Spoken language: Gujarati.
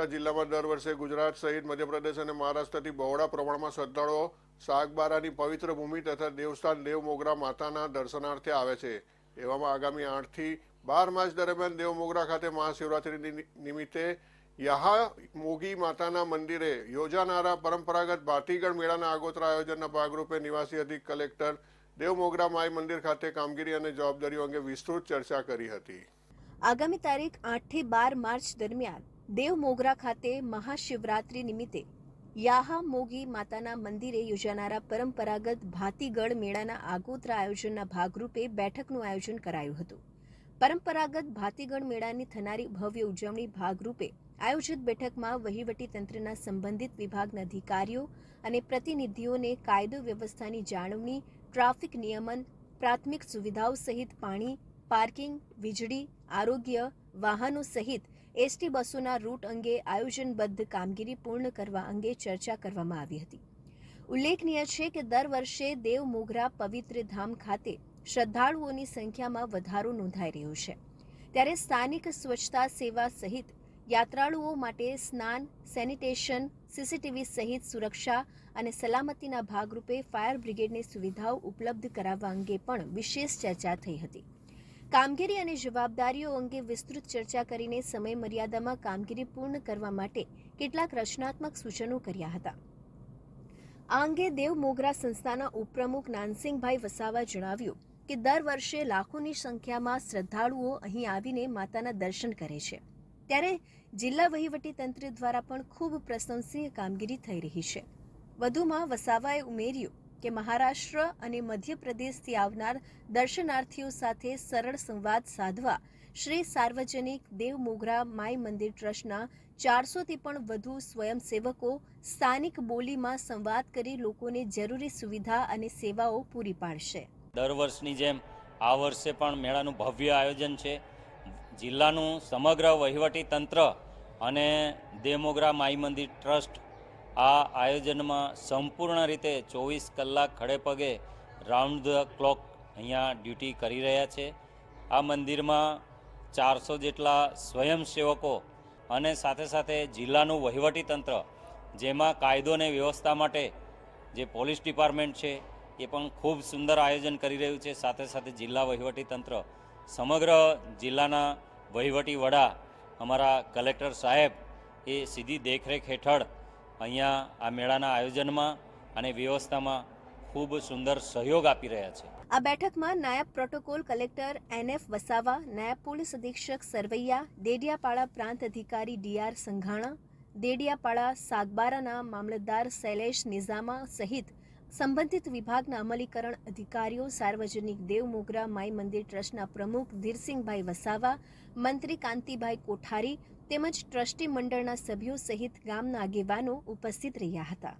બનાસકાંઠા જિલ્લામાં દર વર્ષે ગુજરાત સહિત મધ્યપ્રદેશ અને મહારાષ્ટ્રથી બહોળા પ્રમાણમાં શ્રદ્ધાળુઓ સાગબારાની પવિત્ર ભૂમિ તથા દેવસ્થાન દેવમોગરા માતાના દર્શનાર્થે આવે છે। એવામાં આગામી 8 થી 12 માર્ચ દરમિયાન દેવમોગરા ખાતે મહાશિવરાત્રી નિમિત્તે યાહામોગી માતાના મંદિરે યોજાનારા પરંપરાગત ભાતીગળ મેળાના આગોતરા આયોજનના ભાગરૂપે નિવાસી અધિક કલેક્ટર દેવમોગરા માઈ મંદિર ખાતે કામગીરી અને જવાબદારીઓ અંગે વિસ્તૃત ચર્ચા કરી હતી। આગામી તારીખ 8 થી 12 માર્ચ દરમિયાન દેવમોગરા ખાતે મહાશિવરાત્રી નિમિત્તે યાહામોગી માતાના મંદિરે યોજાનારા પરંપરાગત ભાતીગળ મેળાના આગોતરા આયોજનના ભાગરૂપે બેઠકનું આયોજન કરાયું હતું। પરંપરાગત ભાતીગળ મેળાની થનારી ભવ્ય ઉજવણી ભાગરૂપે આયોજિત બેઠકમાં વહીવટી તંત્રના સંબંધિત વિભાગના અધિકારીઓ અને પ્રતિનિધિઓને કાયદો વ્યવસ્થાની જાળવણી, ટ્રાફિક નિયમન, પ્રાથમિક સુવિધાઓ સહિત પાણી, પાર્કિંગ, વીજળી, આરોગ્ય, વાહનો સહિત એસટી બસોના રૂટ અંગે આયોજનબદ્ધ કામગીરી પૂર્ણ કરવા અંગે ચર્ચા કરવામાં આવી હતી। ઉલ્લેખનીય છે કે દર વર્ષે દેવમોગરા પવિત્ર ધામ ખાતે શ્રદ્ધાળુઓની સંખ્યામાં વધારો નોંધાઈ રહ્યો છે, ત્યારે સ્થાનિક સ્વચ્છતા સેવા સહિત યાત્રાળુઓ માટે સ્નાન, સેનિટેશન, સીસીટીવી સહિત સુરક્ષા અને સલામતીના ભાગરૂપે ફાયર બ્રિગેડની સુવિધાઓ ઉપલબ્ધ કરાવવા અંગે પણ વિશેષ ચર્ચા થઈ હતી। કામગીરી અને જવાબદારીઓ અંગે વિસ્તૃત ચર્ચા કરીને સમય મર્યાદામાં કામગીરી પૂર્ણ કરવા માટે કેટલાક રચનાત્મક સૂચનો કર્યા હતા। આ અંગે દેવમોગરા સંસ્થાના ઉપપ્રમુખ નાનસિંહભાઈ વસાવા જણાવ્યું કે દર વર્ષે લાખોની સંખ્યામાં શ્રદ્ધાળુઓ અહીં આવીને માતાના દર્શન કરે છે, ત્યારે જિલ્લા વહીવટીતંત્ર દ્વારા પણ ખૂબ પ્રશંસનીય કામગીરી થઈ રહી છે। વધુમાં વસાવાએ ઉમેર્યું કે મહારાષ્ટ્ર અને મધ્યપ્રદેશથી આવનાર દર્શનાર્થીઓ સાથે સરળ સંવાદ સાધવા શ્રી સાર્વજનિક દેવમોગરા માઈ મંદિર ટ્રસ્ટના 400થી પણ વધુ સ્વયંસેવકો સ્થાનિક બોલીમાં સંવાદ કરી લોકોને જરૂરી સુવિધા અને સેવાઓ પૂરી પાડશે। દર વર્ષની જેમ આ વર્ષે પણ મેળાનું ભવ્ય આયોજન છે। જિલ્લાનું સમગ્ર વહીવટી તંત્ર અને દેવમોગરા માઈ મંદિર ટ્રસ્ટ આ આયોજનમાં સંપૂર્ણ રીતે 24 કલાક ખડે પગે રાઉન્ડ ધ ક્લોક અહીંયા ડ્યુટી કરી રહ્યા છે। આ મંદિરમાં 400 જેટલા સ્વયંસેવકો અને સાથે સાથે જિલ્લાનું વહીવટી તંત્ર, જેમાં કાયદો અને વ્યવસ્થા માટે જે પોલીસ ડિપાર્ટમેન્ટ છે એ પણ ખૂબ સુંદર આયોજન કરી રહ્યું છે। સાથે સાથે જિલ્લા વહીવટી તંત્ર, સમગ્ર જિલ્લાના વહીવટી વડા અમારા કલેક્ટર સાહેબ એ સીધી દેખરેખ હેઠળ અહીંયા આ મેળાના આયોજનમાં અને વ્યવસ્થામાં ખૂબ સુંદર સહયોગ આપી રહ્યા છે। આ બેઠકમાં નાયબ પ્રોટોકોલ કલેક્ટર NF વસાવા, નાયબ પોલીસ અધિક્ષક સરવૈયા, દેડિયાપાડા પ્રાંત અધિકારી DR સંઘાણા, દેડિયાપાડા સાગબારાના મામલતદાર શૈલેષ નિઝામા સહિત સંબંધિત વિભાગના અમલીકરણ અધિકારીઓ, સાર્વજનિક દેવમોગરા માઈ મંદિર ટ્રસ્ટના પ્રમુખ ધીરસિંહભાઈ વસાવા, મંત્રી કાંતિભાઈ કોઠારી તેમજ ટ્રસ્ટી મંડળના સભ્યો સહિત ગામના આગેવાનો ઉપસ્થિત રહ્યા હતા।